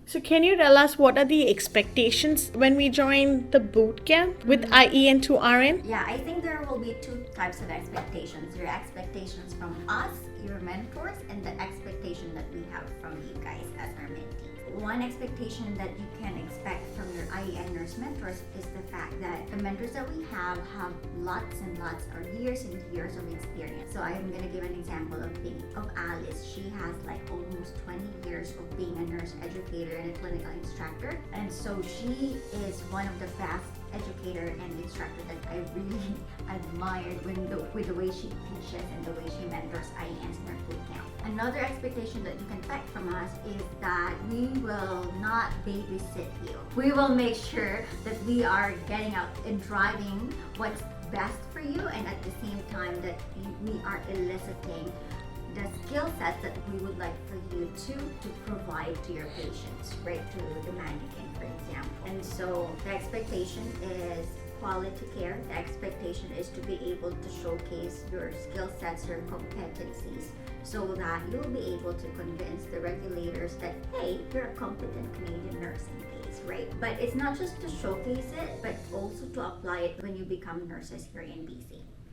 So can you tell us what are the expectations when we join the boot camp with ien2RN? Yeah, I think there will be two types of expectations. Your expectations from us, your mentors, and the expectation that we have from you guys as our mentees. One expectation that you can expect from your IEN nurse mentors is the fact that the mentors that we have lots and lots or years and years of experience. So I'm going to give an example of Alice. She has like almost 20 years of being a nurse educator and a clinical instructor, and so she is one of the best educator and instructor that I really admired with the way she teaches and the way she mentors IEN's Nurse Bootcamp. Another expectation that you can expect from us is that we will not babysit you. We will make sure that we are getting out and driving what's best for you, and at the same time that we are eliciting the skill sets that we would like for you to provide to your patients, right, to the mannequin, for example. And so the expectation is quality care. The expectation is to be able to showcase your skill sets, your competencies, so that you'll be able to convince the regulators that, hey, you're a competent Canadian nurse in case, right? But it's not just to showcase it, but also to apply it when you become nurses here in BC.